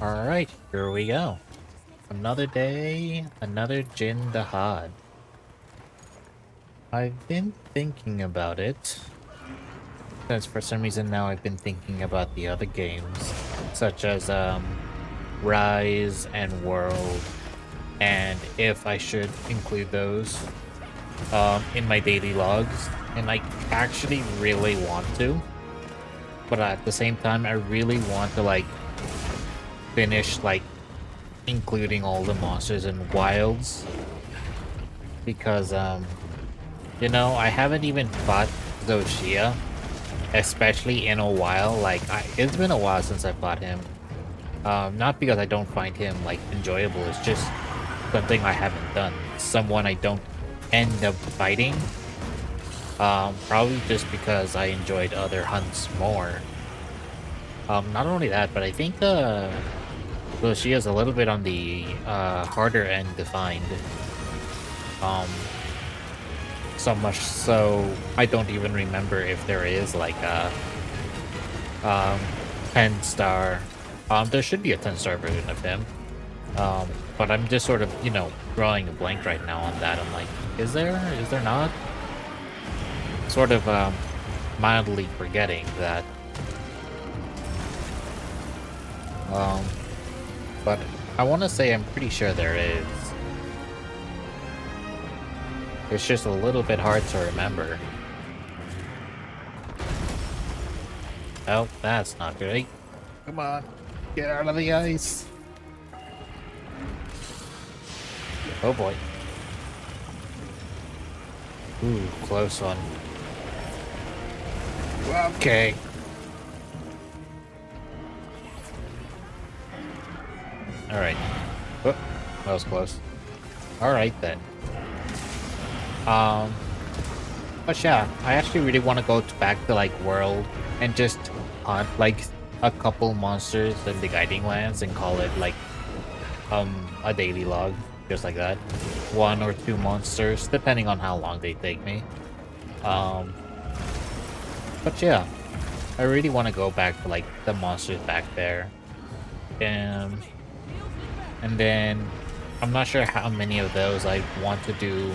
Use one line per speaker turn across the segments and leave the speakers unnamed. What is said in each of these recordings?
Alright, here we go. Another day, another Jin Dahaad. I've been thinking about it, because for some reason now I've been thinking about the other games, such as Rise and World, and if I should include those in my daily logs, and I actually really want to, but at the same time I really want to finish including all the monsters and wilds because I haven't even fought Zoshia, especially in a while. It's been a while since I fought him. Not because I don't find him enjoyable, it's just something I haven't done. Someone I don't end up fighting. Probably just because I enjoyed other hunts more. Not only that, but I think Zoshia is a little bit on the harder end to find. So much so I don't even remember if there is a 10 star. There should be a 10-star version of him. But I'm just sort of, drawing a blank right now on that. I'm like, is there? Is there not? Sort of mildly forgetting that. But I want to say I'm pretty sure there is. It's just a little bit hard to remember. Oh, that's not great. Come on, get out of the ice. Oh boy. Ooh, close one. Okay. Alright. Oh, that was close. Alright then. But yeah, I actually really want to go back to World and just hunt a couple monsters in the Guiding Lands and call it a daily log, just like that. 1 or 2 monsters, depending on how long they take me. But yeah, I really want to go back to the monsters back there. And then I'm not sure how many of those I want to do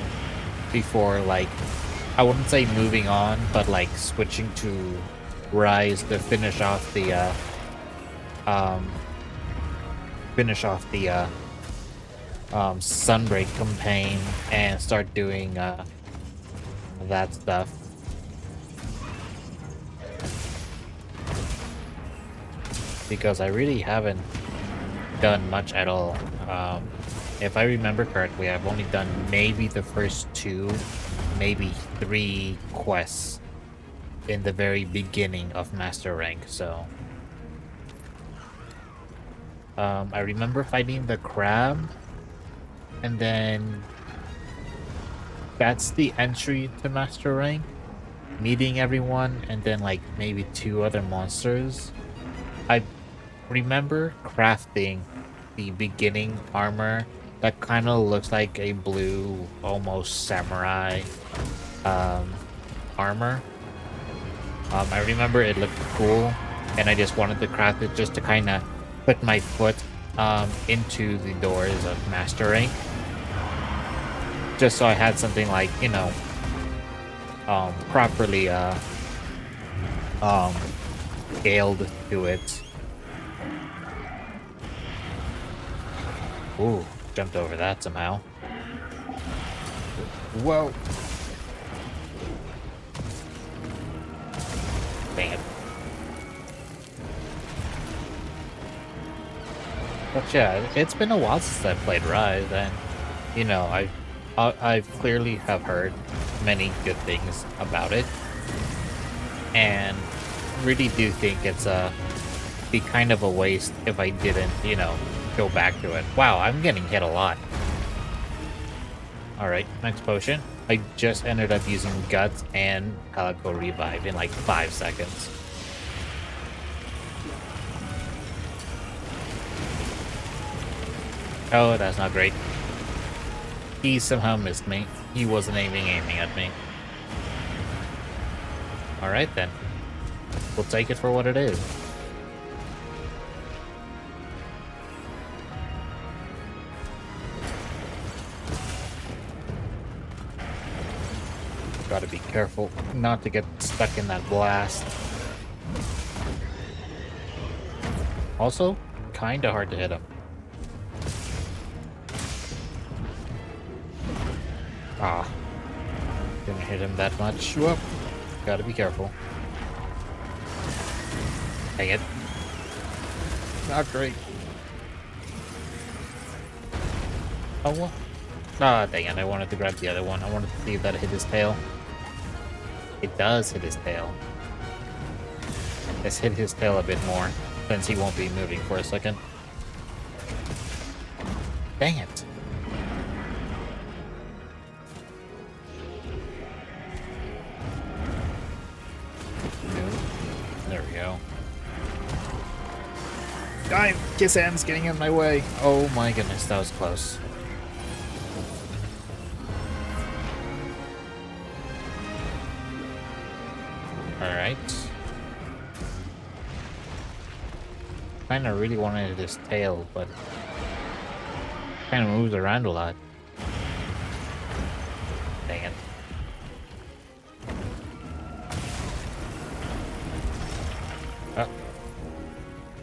before I wouldn't say moving on, but switching to Rise to finish off the Sunbreak campaign and start doing that stuff. Because I really haven't done much at all. If I remember correctly, I've only done maybe the first 2, maybe 3 quests in the very beginning of Master Rank, so... I remember fighting the crab, and then that's the entry to Master Rank. Meeting everyone, and then maybe 2 other monsters. I remember crafting the beginning armor that kind of looks like a blue, almost samurai armor. I remember it looked cool, and I just wanted to craft it just to kind of put my foot into the doors of Master Rank. Just so I had something properly scaled to it. Ooh, jumped over that somehow. Whoa. Dang it. But yeah, it's been a while since I played Rise, and I clearly have heard many good things about it, and really do think it's be kind of a waste if I didn't, go back to it. Wow, I'm getting hit a lot. Alright, next potion. I just ended up using Guts and Calico Revive in 5 seconds. Oh, that's not great. He somehow missed me. He wasn't aiming at me. Alright then. We'll take it for what it is. Gotta be careful not to get stuck in that blast. Also, kinda hard to hit him. Ah, didn't hit him that much. Whoop. Gotta be careful. Dang it. Not great. Oh, what? Ah, dang it. I wanted to grab the other one. I wanted to see if that hit his tail. It does hit his tail. Let's hit his tail a bit more, since he won't be moving for a second. Dang it. There we go. Die! Kiss M's getting in my way. Oh my goodness, that was close. Alright. Kinda really wanted his tail, but kinda moves around a lot. Dang it. Oh.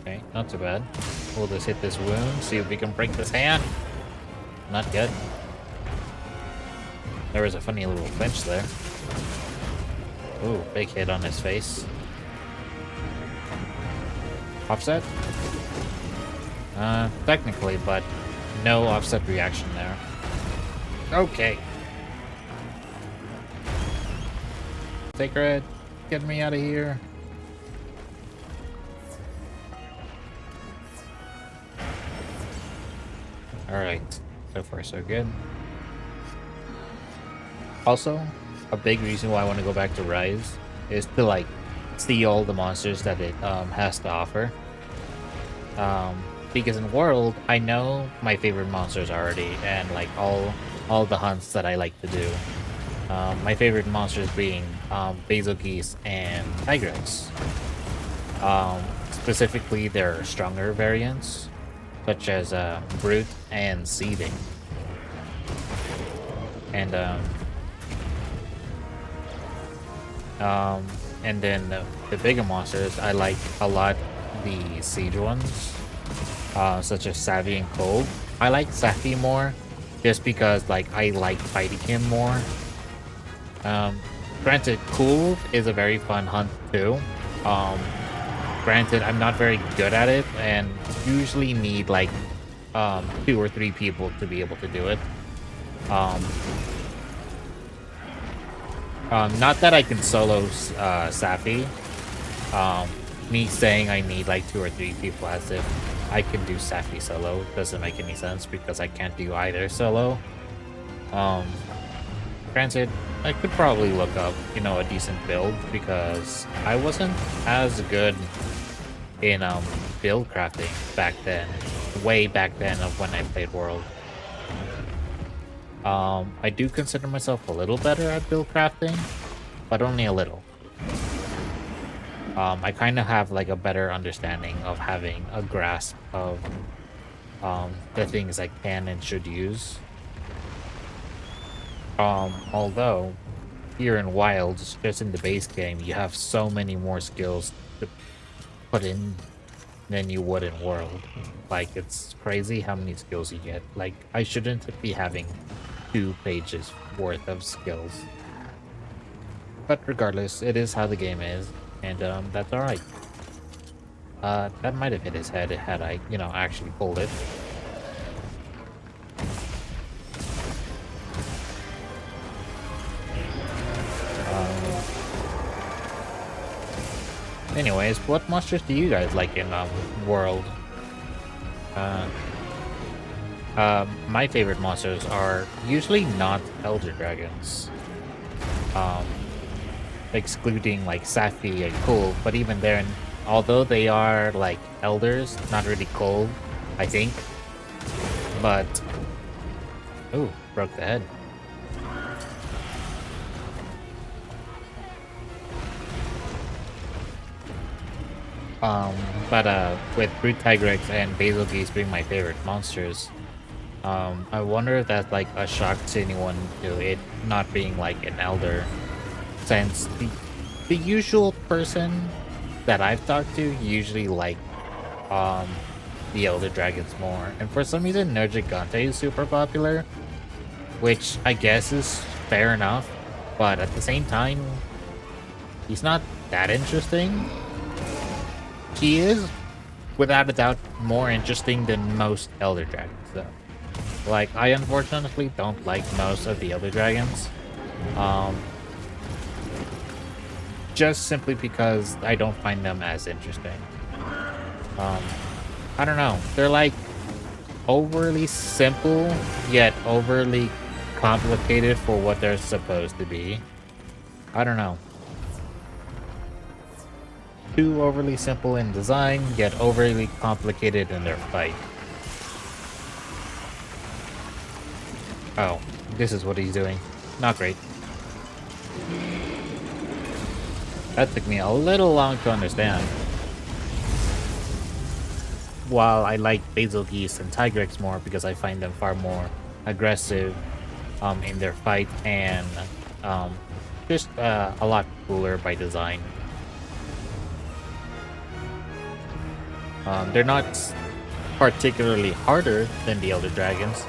Okay, not too bad. We'll just hit this wound, see if we can break this hand. Not good. There was a funny little flinch there. Ooh, big hit on his face. Offset? Technically, but no offset reaction there. Okay. Sacred, get me out of here. Alright, so far so good. Also, a big reason why I want to go back to Rise is to like see all the monsters that it has to offer. Because in World, I know my favorite monsters already, and like all the hunts that I like to do. My favorite monsters being Basil Geese and Tigrex. Specifically, their stronger variants, such as Brute and Seething. And then the bigger monsters, I like a lot the siege ones, such as Savvy and Cold. I like Savvy more, just because like I like fighting him more. Granted, Cool is a very fun hunt too. Granted, I'm not very good at it, and usually need like 2 or 3 people to be able to do it. Not that I can solo Sappy. Me saying I need like 2 or 3 people as if I can do Sappy solo doesn't make any sense because I can't do either solo. Granted, I could probably look up, you know, a decent build because I wasn't as good in build crafting back then, way back then of when I played World. I do consider myself a little better at build crafting, but only a little. I kind of have like a better understanding of having a grasp of the things I can and should use. Although here in Wilds, just in the base game, you have so many more skills to put in than you would in World. Like, it's crazy how many skills you get. Like, I shouldn't be having 2 pages worth of skills. But regardless, it is how the game is, and that's alright. That might have hit his head had I, you know, actually pulled it. Anyways, what monsters do you guys like in World? My favorite monsters are usually not Elder Dragons. Excluding like Safi and Cool, but even then, although they are like elders, not really cold, I think. But ooh, broke the head. With Brute Tigrex and Basil Geese being my favorite monsters, I wonder if that's like a shock to anyone to it not being like an elder. since the usual person that I've talked to usually like um the Elder Dragons more. And for some reason Nergigante is super popular, which I guess is fair enough, but at the same time, he's not that interesting. He is, without a doubt, more interesting than most Elder Dragons, though. Like, I unfortunately don't like most of the Elder Dragons. Just simply because I don't find them as interesting. I don't know. They're like overly simple, yet overly complicated for what they're supposed to be. I don't know. Too overly simple in design, yet overly complicated in their fight. Oh, this is what he's doing. Not great. That took me a little long to understand. While I like Basil Geese and Tigrex more because I find them far more aggressive in their fight and just a lot cooler by design. They're not particularly harder than the Elder Dragons,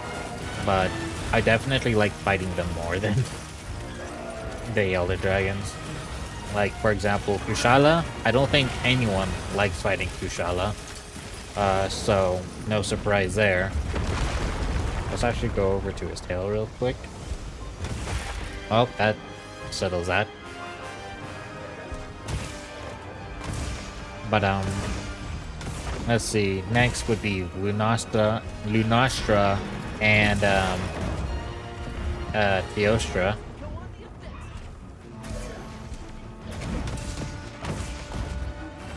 but I definitely like fighting them more than the Elder Dragons. Like, for example, Kushala. I don't think anyone likes fighting Kushala. So, no surprise there. Let's actually go over to his tail real quick. Oh, that settles that. But, let's see. Next would be Lunastra and, Theostra.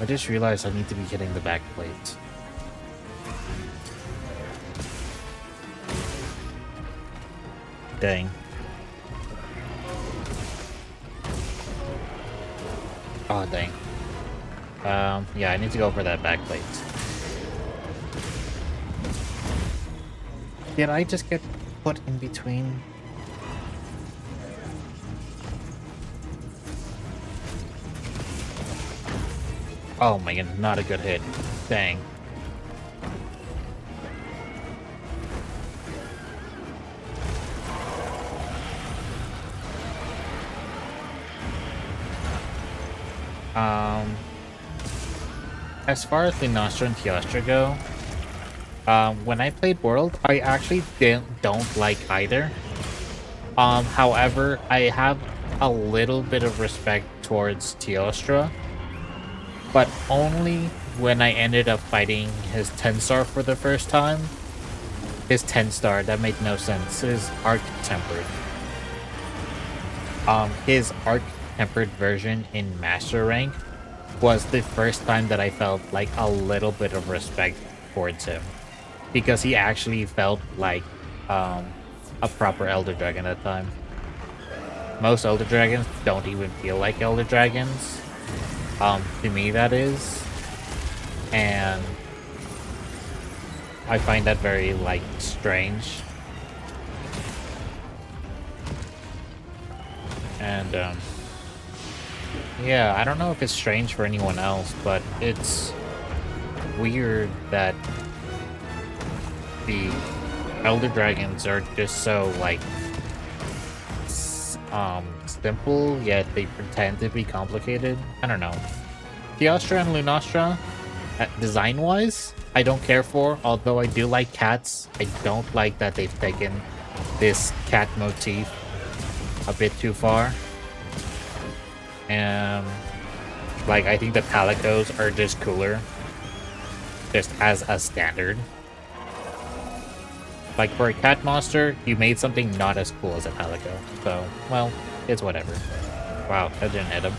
I just realized I need to be hitting the back plates. Dang. Oh, dang. Yeah, I need to go for that back plate. Did I just get put in between? Oh my god, not a good hit. Dang. As far as Lunastra and Theostra go, when I played World, I actually don't like either. However, I have a little bit of respect towards Theostra, but only when I ended up fighting his 10-star for the first time. His 10-star, that made no sense. His Arc-Tempered. His Arc-Tempered version in Master Rank was the first time that I felt like a little bit of respect towards him. Because he actually felt like a proper Elder Dragon at the time. Most Elder Dragons don't even feel like Elder Dragons. To me that is. And I find that very, like, strange. And, yeah, I don't know if it's strange for anyone else, but it's weird that the Elder Dragons are just so, like, simple, yet they pretend to be complicated. I don't know. Theostra and Lunastra, design-wise, I don't care for, although I do like cats. I don't like that they've taken this cat motif a bit too far. And, like, I think the Palicos are just cooler, just as a standard. Like, for a cat monster, you made something not as cool as a Palico. So, well, it's whatever. Wow, that didn't hit him.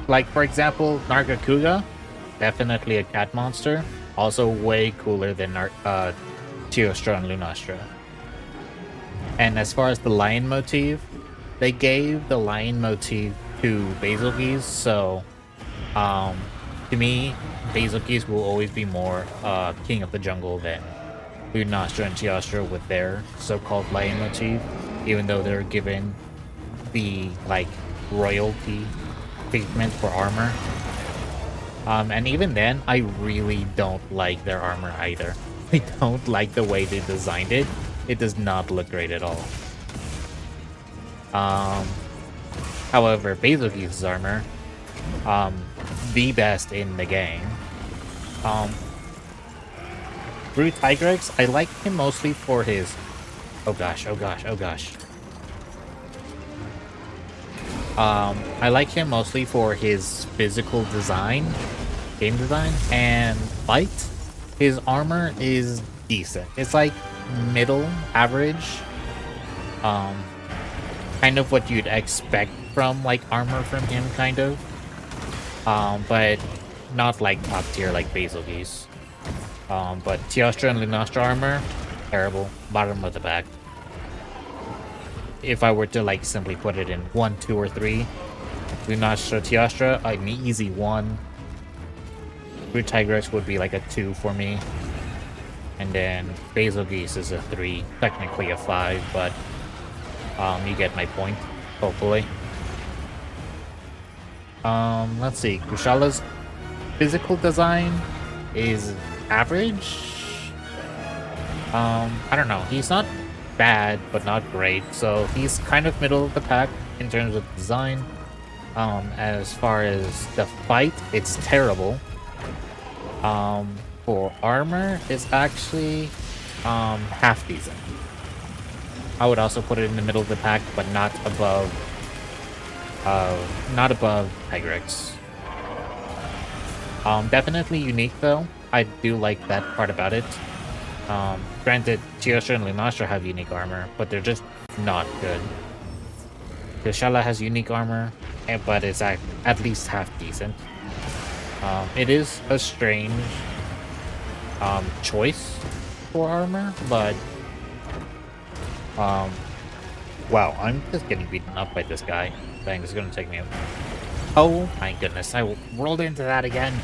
Like, for example, Nargacuga, definitely a cat monster. Also way cooler than Theostra and Lunastra. And as far as the lion motif, they gave the lion motif to Basilgeuse, so to me, Basilgeuse will always be more king of the jungle than Lunastra and Theostra with their so-called lion motif. even though they're given the like royalty treatment for armor. And even then, I really don't like their armor either. I don't like the way they designed it. It does not look great at all. However, Basilge's armor, the best in the game. Brute Tigrex, I like him mostly for his... Oh gosh, oh gosh, oh gosh. I like him mostly for his physical design, game design, and fight. His armor is decent. It's like middle average. Kind of what you'd expect from like armor from him, kind of. But not like top tier like Basilge's. But Teostra and Lunastra armor, terrible. Bottom of the pack. If I were to like simply put it in 1, 2, or 3, Lunastra, Teostra, an easy 1. Brute Tigrex would be like a 2 for me. And then Basilge's is a 3, technically a 5, but you get my point, hopefully. Let's see. Kushala's physical design is average. I don't know. He's not bad, but not great. So he's kind of middle of the pack in terms of design. As far as the fight, it's terrible. For armor, it's actually half decent. I would also put it in the middle of the pack, but not above Tigrex. Definitely unique though. I do like that part about it. Granted, Teostra and Lunastra have unique armor, but they're just not good. Kushala has unique armor, but it's at least half decent. It is a strange choice for armor, but wow, I'm just getting beaten up by this guy. Dang, this is gonna take me out. Oh my goodness, I rolled into that again.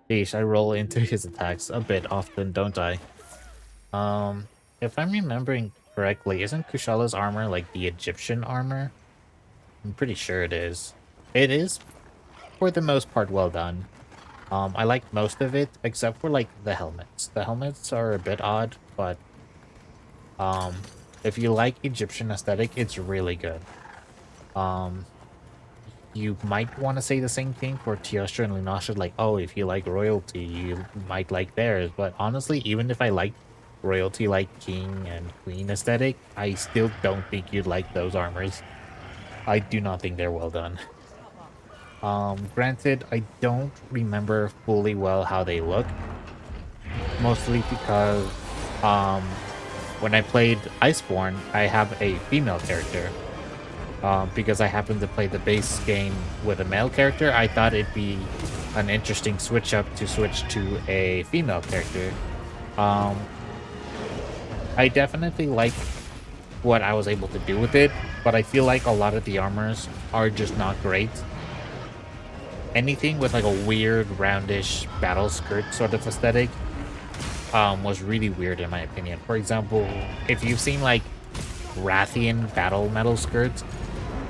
Sheesh, I roll into his attacks a bit often, don't I? If I'm remembering correctly, isn't Kushala's armor like the Egyptian armor? I'm pretty sure it is. It is, for the most part, well done. I like most of it, except for like the helmets. The helmets are a bit odd, but if you like Egyptian aesthetic, it's really good. You might want to say the same thing for Teostra and Lunastra, like, oh, if you like royalty, you might like theirs. But honestly, even if I like royalty like king and queen aesthetic, I still don't think you'd like those armors. I do not think they're well done. Granted, I don't remember fully well how they look. Mostly because when I played Iceborne, I have a female character. Because I happened to play the base game with a male character, I thought it'd be an interesting switch up to switch to a female character. I definitely like what I was able to do with it, but I feel like a lot of the armors are just not great. Anything with like a weird roundish battle skirt sort of aesthetic was really weird in my opinion. For example, if you've seen like Rathian battle metal skirts,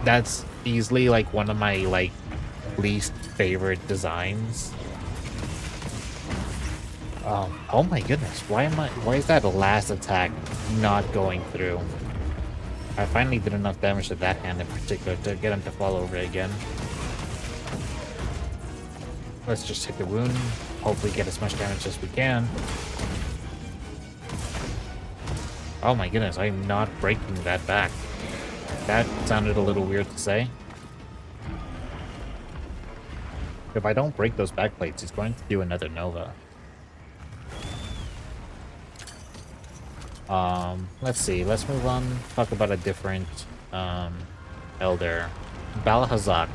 that's easily like one of my like least favorite designs. Oh my goodness, why is that last attack not going through? I finally did enough damage to that hand in particular to get him to fall over again. Let's just hit the wound, hopefully get as much damage as we can. Oh my goodness, I'm not breaking that back. That sounded a little weird to say. If I don't break those back plates, he's going to do another Nova. Let's see. Let's move on. Talk about a different Elder. Balhazak.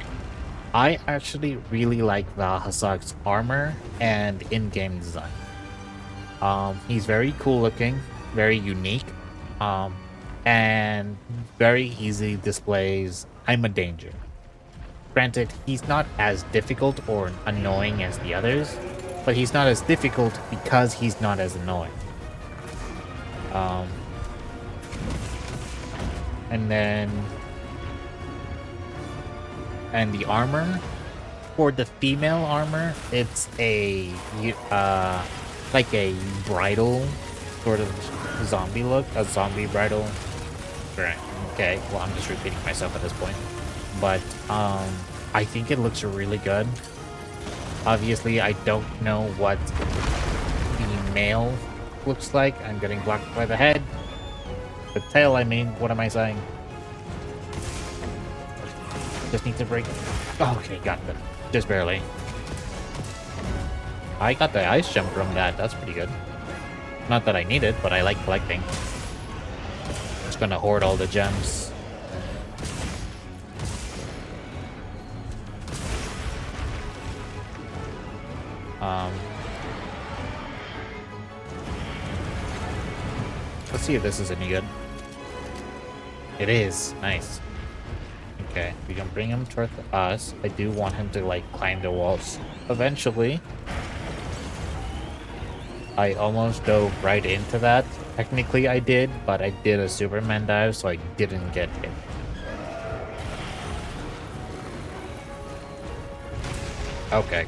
I actually really like Balhazak's armor and in-game design. He's very cool looking, very unique, and very easy displays I'm a danger. Granted, he's not as difficult or annoying as the others, but he's not as difficult because he's not as annoying. And then... And the armor, for the female armor, it's a like a bridal sort of zombie look, a zombie bridal. Right. Okay, well, I'm just repeating myself at this point, but I think it looks really good. Obviously, I don't know what the male looks like. I'm getting blocked by the head. The tail, I mean. What am I saying? Just need to break. Oh, okay, got them. Just barely. I got the ice jump from that. That's pretty good. Not that I need it, but I like collecting. Just gonna hoard all the gems. Let's see if this is any good. It is. Nice. Okay, we can bring him toward us. I do want him to, like, climb the walls eventually. I almost dove right into that. Technically, I did, but I did a Superman dive, so I didn't get hit. Okay.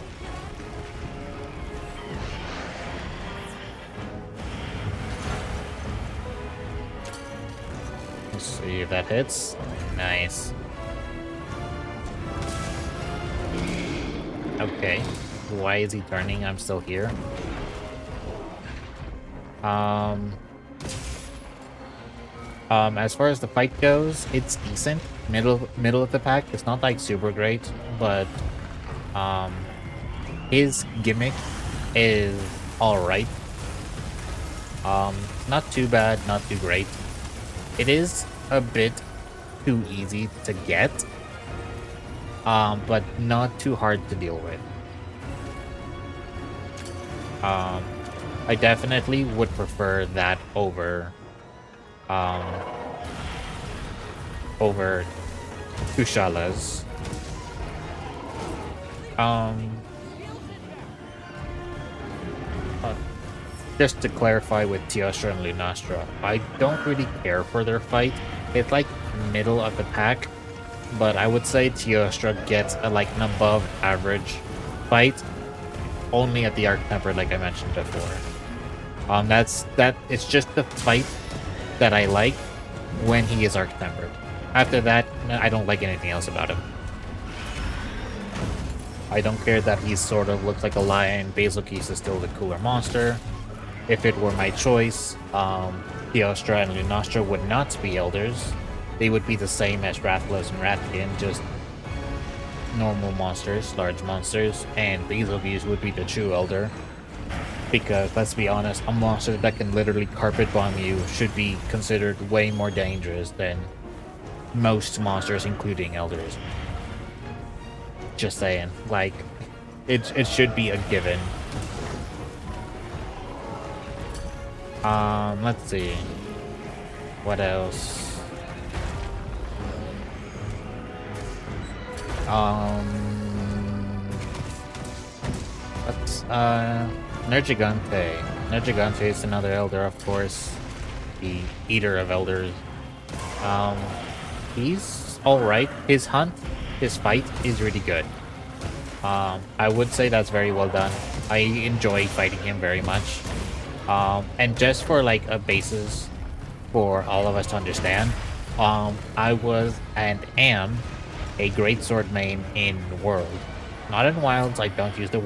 Let's see if that hits. Nice. Okay. Why is he turning? I'm still here. As far as the fight goes, it's decent. Middle of the pack. It's not like super great, but his gimmick is alright. Not too bad, not too great. It is a bit too easy to get, but not too hard to deal with. I definitely would prefer that over Kushalas. Just to clarify with Teostra and Lunastra, I don't really care for their fight. It's like middle of the pack, but I would say Teostra gets a, like, an above average fight only at the Arc Temper, like I mentioned before. It's just the fight that I like when he is Arc Tempered. After that, I don't like anything else about him. I don't care that he sort of looks like a lion. Basilkeys is still the cooler monster. If it were my choice, Teostra and Lunastra would not be elders. They would be the same as Rathalos and Ratkin, just normal monsters, large monsters, and Basilkeys would be the true elder. Because, let's be honest, a monster that can literally carpet bomb you should be considered way more dangerous than most monsters, including elders. Just saying, like, it should be a given. Let's see. What else? Nergigante. Nergigante is another elder, of course. The eater of elders. He's alright. His fight is really good. I would say that's very well done. I enjoy fighting him very much. And just for, like, a basis for all of us to understand, I was and am a greatsword main in World. Not in Wilds. I don't use the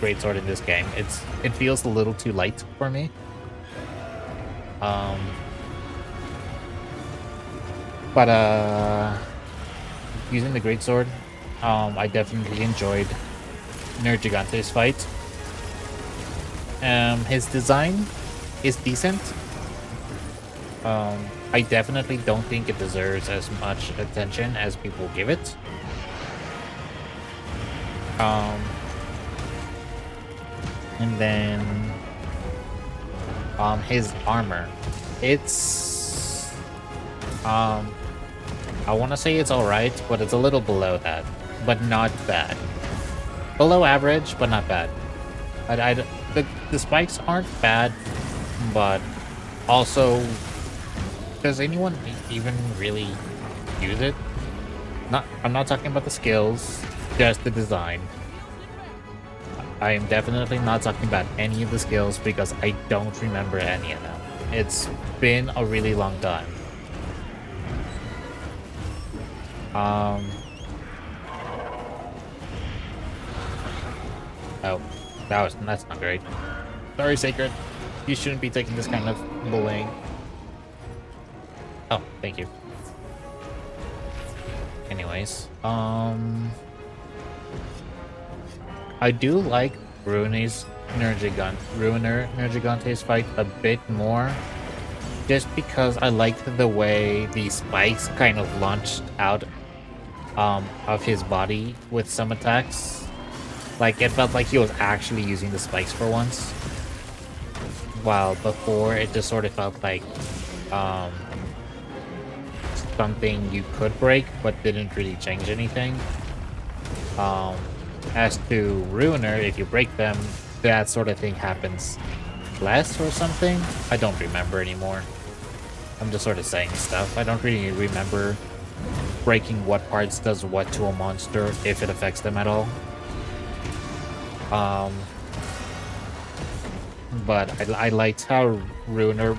greatsword in this game. It feels a little too light for me. But using the greatsword, I definitely enjoyed Nergigante's fight. His design is decent. I definitely don't think it deserves as much attention as people give it. And then his armor. It's I want to say it's alright, but it's a little below that, but not bad. Below average, but not bad. The spikes aren't bad, but also Does anyone even really use it? I'm not talking about the skills, just the design. I am definitely not talking about any of the skills because I don't remember any of them. It's been a really long time. Oh, that's not great. Sorry, Sacred. You shouldn't be taking this kind of bullying. Oh, thank you. Anyways, I do like Ruiner Nergigante's fight a bit more, just because I liked the way the spikes kind of launched out of his body with some attacks. Like, it felt like he was actually using the spikes for once. While before, it just sort of felt like something you could break, but didn't really change anything. As to Ruiner, if you break them, that sort of thing happens less or something. I don't remember anymore. I'm just sort of saying stuff. I don't really remember breaking what parts does what to a monster, if it affects them at all. But I liked how Ruiner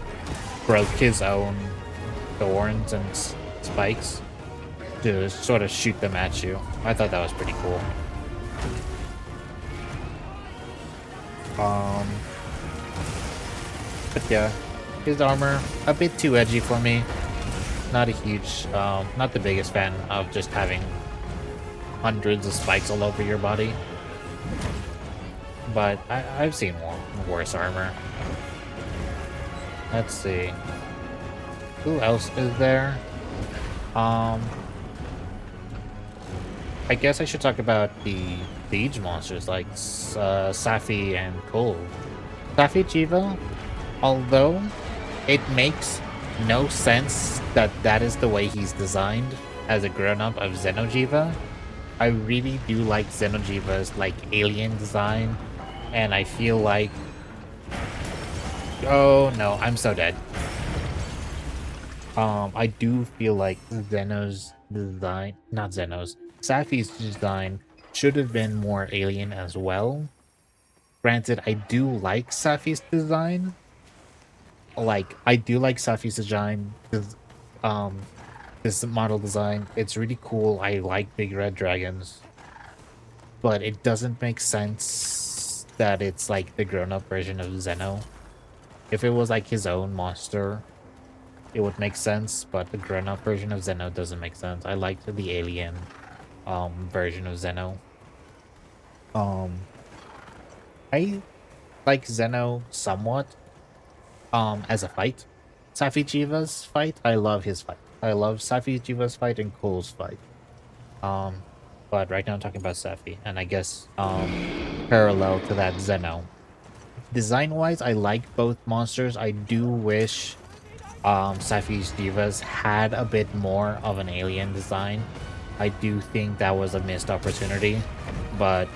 broke his own thorns and spikes to sort of shoot them at you. I thought that was pretty cool. But yeah, his armor a bit too edgy for me. Not a huge, not the biggest fan of just having hundreds of spikes all over your body. But I've seen worse armor. Let's see. Who else is there? I guess I should talk about the siege monsters like Safi and Cole. Safi Jiva, although it makes no sense that that is the way he's designed as a grown-up of Xenojiva, I really do like Xenojiva's like alien design, and I feel like, oh no, I'm so dead. I do feel like Zeno's design, not Zeno's, Safi's design should have been more alien as well. Granted, I do like Safi's design. Like, I do like Safi's design. This model design, it's really cool. I like big red dragons. But it doesn't make sense that it's like the grown-up version of Zeno. If it was like his own monster, it would make sense, but the grown-up version of Zeno doesn't make sense. I liked the alien version of Zeno. I like Zeno somewhat as a fight. Safi Jiva's fight, I love his fight. I love Safi Jiva's fight and Cole's fight. But right now I'm talking about Safi, and I guess parallel to that, Zeno. Design-wise, I like both monsters. I do wish Safi's Divas had a bit more of an alien design. I do think that was a missed opportunity, but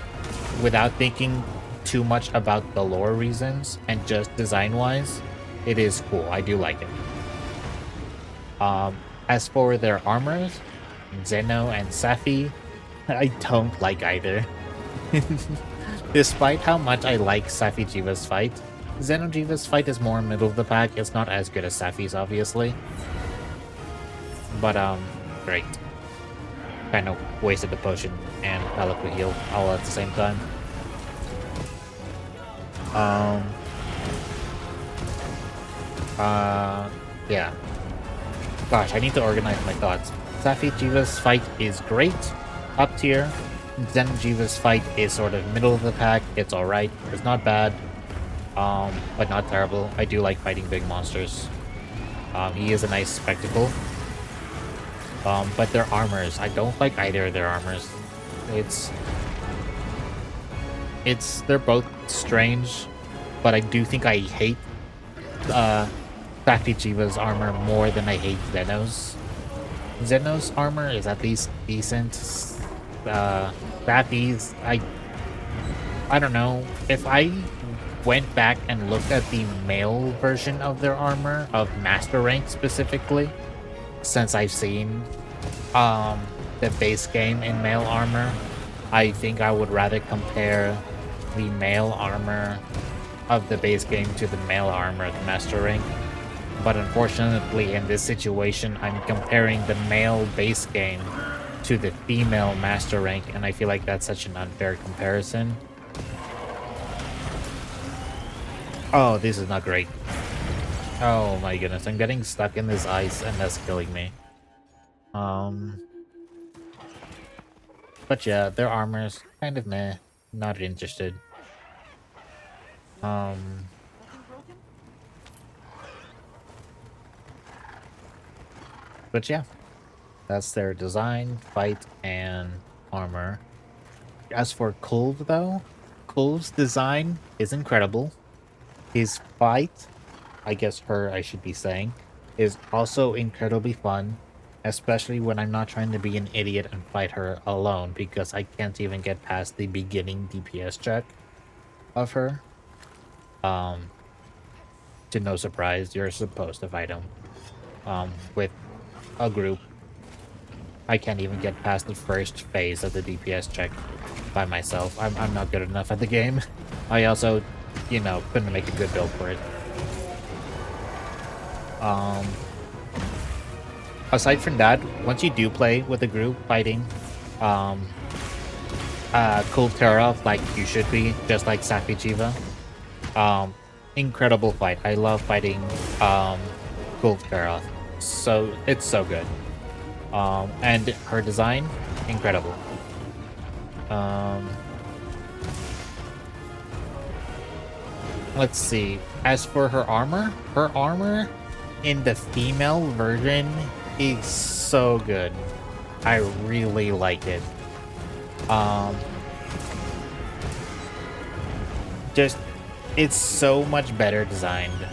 without thinking too much about the lore reasons and just design-wise, it is cool. I do like it. As for their armors, Zeno and Safi, I don't like either. Despite how much I like Safi Jiva's fight, Zeno Jiva's fight is more middle of the pack. It's not as good as Safi's, obviously. But, great. Kind of wasted the potion and Palico heal all at the same time. Yeah. Gosh, I need to organize my thoughts. Safi Jiva's fight is great, up tier. Zen Jiva's fight is sort of middle of the pack. It's alright. It's not bad, but not terrible. I do like fighting big monsters. He is a nice spectacle. But their armors, I don't like either of their armors. They're both strange, but I do think I hate Safi Jiva's armor more than I hate Zeno's. Zeno's armor is at least decent. Safi's, I don't know. If I went back and looked at the male version of their armor, of Master Rank specifically, since I've seen the base game in male armor, I think I would rather compare the male armor of the base game to the male armor of the Master Rank. But unfortunately, in this situation, I'm comparing the male base game to the female Master Rank, and I feel like that's such an unfair comparison. Oh, this is not great. Oh my goodness, I'm getting stuck in this ice and that's killing me. But yeah, their armor's kind of meh. Not interested. But yeah, that's their design, fight, and armor. As for Kulve though, Kulve's design is incredible. His fight, I guess her I should be saying, is also incredibly fun. Especially when I'm not trying to be an idiot and fight her alone, because I can't even get past the beginning DPS check of her. To no surprise, you're supposed to fight him with a group. I can't even get past the first phase of the DPS check by myself. I'm not good enough at the game. I also, you know, couldn't make a good build for it. Aside from that, once you do play with a group fighting, cool Terra, like you should be, just like Safi Chiva. Incredible fight. I love fighting cool Terra. So it's so good. And her design, incredible. Let's see. As for her armor in the female version is so good. I really like it. Just it's so much better designed.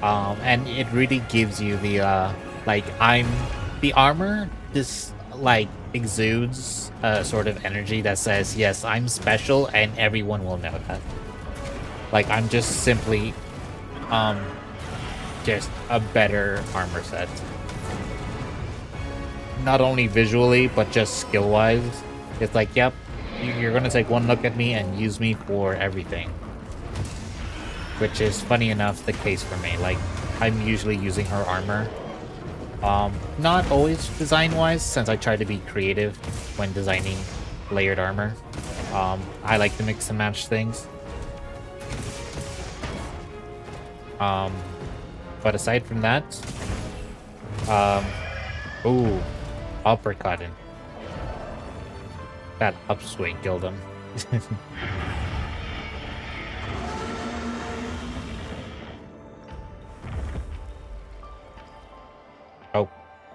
And it really gives you the the armor just like exudes a sort of energy that says, yes, I'm special and everyone will know that. Like I'm just simply just a better armor set. Not only visually, but just skill-wise. It's like, yep, you're gonna take one look at me and use me for everything. Which is, funny enough, the case for me. Like, I'm usually using her armor. Not always design-wise, since I try to be creative when designing layered armor. I like to mix and match things. But aside from that, ooh, uppercutting. That upswing killed him. Oh,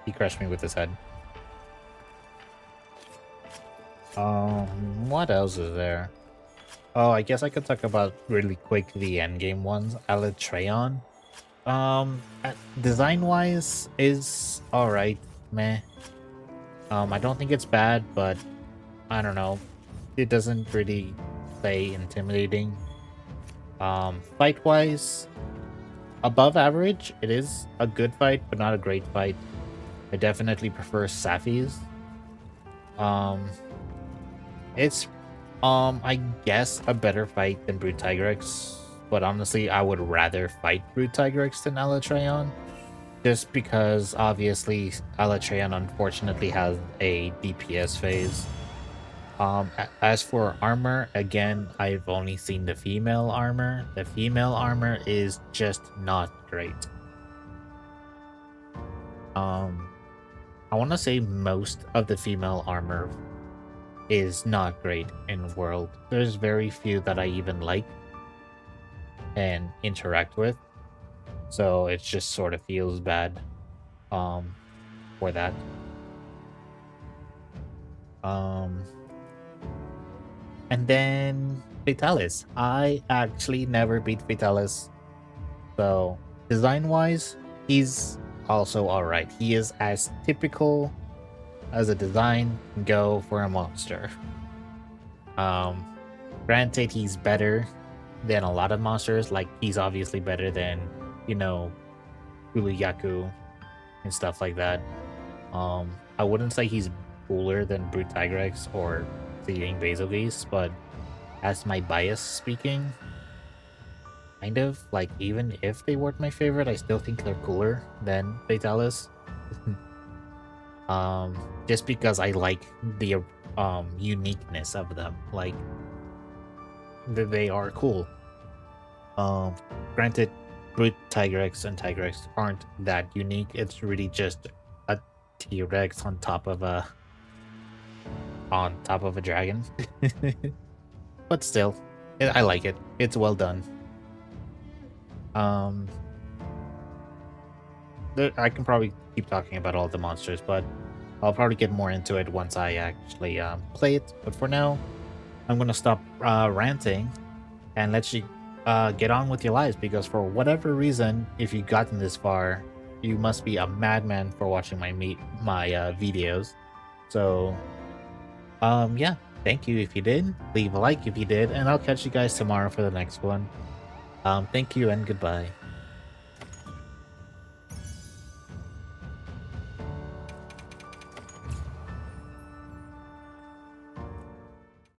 he crushed me with his head. What else is there? Oh, I guess I could talk about really quick the endgame ones. Alatreon. Design-wise is alright, meh. I don't think it's bad, but I don't know. It doesn't really play intimidating. Fight-wise, above average. It is a good fight, but not a great fight. I definitely prefer Safi's. It's I guess a better fight than Brute Tigrex, but honestly, I would rather fight Brute Tigrex than Alatreon, just because obviously Alatreon unfortunately has a DPS phase. As for armor, again, I've only seen the female armor. The female armor is just not great. I want to say most of the female armor is not great in World. There's very few that I even like and interact with, so it just sort of feels bad for that. And then Fatalis. I actually never beat Fatalis, so design-wise, he's also alright. He is as typical as a design can go for a monster. Granted, he's better than a lot of monsters. Like, he's obviously better than, you know, Uluyaku and stuff like that. I wouldn't say he's cooler than Brute Tigrex or the Eating Basilgeuse, but as my bias speaking, kind of, like, even if they weren't my favorite, I still think they're cooler than Fatalis. Just because I like the uniqueness of them. Like, they are cool. Granted, Brute Tigrex and Tigrex aren't that unique. It's really just a T-Rex on top of a dragon. But still, I like it. It's well done. I can probably keep talking about all the monsters, but I'll probably get more into it once I actually play it. But for now, I'm gonna stop ranting and let you get on with your lives, because for whatever reason, if you've gotten this far, you must be a madman for watching my videos. So yeah, thank you if you did. Leave a like if you did, and I'll catch you guys tomorrow for the next one. Thank you and goodbye.